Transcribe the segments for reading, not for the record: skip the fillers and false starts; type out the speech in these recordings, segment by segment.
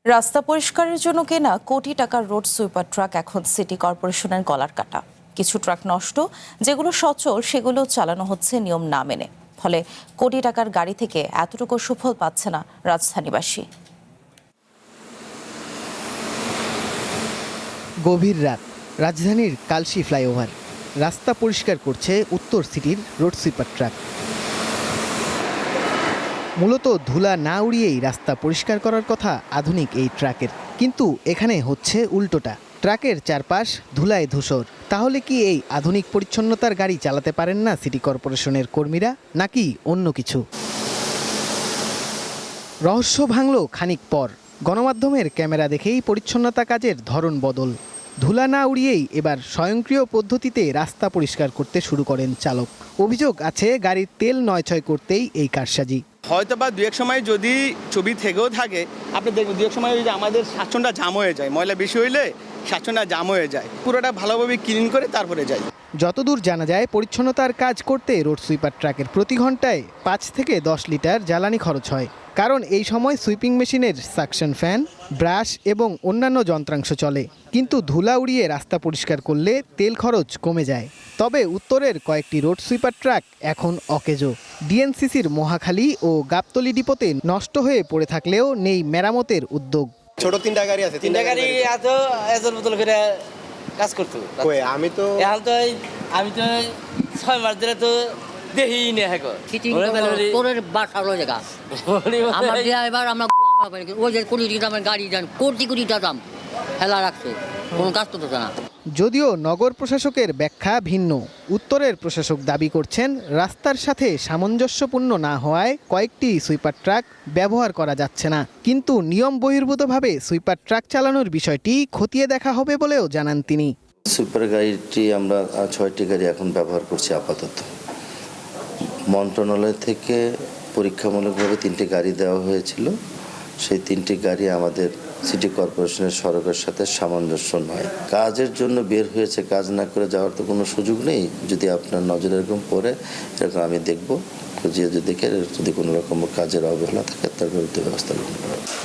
রাস্তা পরিষ্কারের জন্য কেনা কোটি টাকার রোড সুইপার ট্রাক এখন সিটি কর্পোরেশনের গলার কাটা। কিছু ট্রাক নষ্ট, যেগুলো সচল সেগুলো চালানো হচ্ছে নিয়ম না মেনে। ফলে কোটি টাকার গাড়ি থেকে এতটুকু সুফল পাচ্ছে না রাজধানীবাসী। গভীর রাত, রাজধানীর কালশি ফ্লাইওভার। রাস্তা পরিষ্কার করছে উত্তর সিটির রোড সুইপার ট্রাক। মূলত ধুলা না উড়িয়েই রাস্তা পরিষ্কার করার কথা আধুনিক এই ট্রাকের, কিন্তু এখানে হচ্ছে উল্টোটা। ট্রাকের চারপাশ ধুলায় ধূসর। তাহলে কি এই আধুনিক পরিচ্ছন্নতার গাড়ি চালাতে পারেন না সিটি কর্পোরেশনের কর্মীরা, নাকি অন্য কিছু? রহস্য ভাঙল খানিক পর। গণমাধ্যমের ক্যামেরা দেখেই পরিচ্ছন্নতা কাজের ধরন বদল। ধুলা না উড়িয়েই এবার স্বয়ংক্রিয় পদ্ধতিতে রাস্তা পরিষ্কার করতে শুরু করেন চালক। অভিযোগ আছে গাড়ির তেল নয়ছয় করতেই এই কারসাজি। হয়তো বা দু এক সময় যদি ছবি থেকেও থাকে, আপনি দেখবেন দু এক সময় ওই যে আমাদের সাতচনটা জাম হয়ে যায়, ময়লা বেশি হইলে সাতচনটা জাম হয়ে যায়, পুরোটা ভালোভাবে ক্লিন করে তারপরে যায়। যতদূর জানা যায়, পরিচ্ছন্নতার কাজ করতে রোড সুইপার ট্রাকের প্রতি ঘন্টায় 5 থেকে 10 লিটার জ্বালানি খরচ হয়। কারণ এই সময় সুইপিং মেশিনের সাকশন ফ্যান, ব্রাশ এবং অন্যান্য যন্ত্রাংশ চলে। কিন্তু ধুলা উড়িয়ে রাস্তা পরিষ্কার করলে তেল খরচ কমে যায়। তবে উত্তরের কয়েকটি রোড সুইপার ট্রাক এখন অকেজো। ডিএনসিসির মহাখালী ও গাবতলী ডিপোতে নষ্ট হয়ে পড়ে থাকলেও নেই মেরামতের উদ্যোগ। ছোট তিনটা গাড়ি আছে, তিনটা গাড়ি এত এজন বোতল করে কাজ করতো। আমি তো 6 মাস ধরে তো দেখি না হ্যাঁ তোরের বাসা হলো জায়গা আমার ড্রাইভার আমরা ওই যে কোটি দামের গাড়ি দেন কোটি দাম ফেলা রাখছে, কোনো কাজ করতেছে না। যদিও নগর প্রশাসকের ব্যাখ্যা ভিন্ন। উত্তরের প্রশাসক দাবি করছেন রাস্তার সাথে সামঞ্জস্যপূর্ণ না হওয়ায় কয়েকটি সুইপার ট্রাক ব্যবহার করা যাচ্ছে না। কিন্তু নিয়ম বহির্ভূতভাবে সুইপার ট্রাক চালানোর বিষয়টি খতিয়ে দেখা হবে বলেও জানান তিনি। সুইপার গাড়িটি আমরা 6টি গাড়ি এখন ব্যবহার করছি আপাতত। মন্ত্রণালয় থেকে পরীক্ষামূলকভাবে 3টি গাড়ি দেওয়া হয়েছিল। সেই 3টি গাড়ি আমাদের সিটি কর্পোরেশনের সড়কের সাথে সামঞ্জস্য নয়। কাজের জন্য বের হয়েছে, কাজ না করে যাওয়ার তো কোনো সুযোগ নেই। যদি আপনার নজরে এরকম পড়ে, এরকম আমি দেখবো, খুঁজিয়ে দেখে যদি কোনো রকম কাজের অবহেলা থাকে তার বিরুদ্ধে ব্যবস্থা নেব।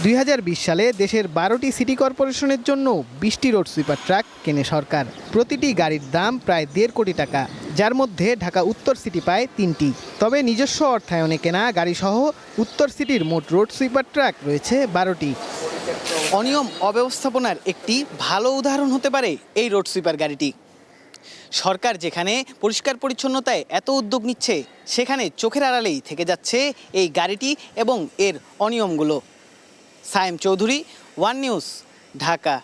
2020 সালে দেশের 12টি সিটি কর্পোরেশনের জন্য 20টি রোড সুইপার ট্রাক কেনে সরকার। প্রতিটি গাড়ির দাম প্রায় 1.5 কোটি টাকা, যার মধ্যে ঢাকা উত্তর সিটি পায় 3টি। তবে নিজস্ব অর্থায়নে কেনা গাড়িসহ উত্তর সিটির মোট রোড সুইপার ট্রাক রয়েছে 12টি। অনিয়ম অব্যবস্থাপনার একটি ভালো উদাহরণ হতে পারে এই রোড সুইপার গাড়িটি। সরকার যেখানে পরিষ্কার পরিচ্ছন্নতায় এত উদ্যোগ নিচ্ছে, সেখানে চোখের আড়ালেই থেকে যাচ্ছে এই গাড়িটি এবং এর অনিয়মগুলো। Sayem Chowdhury, one news, Dhaka.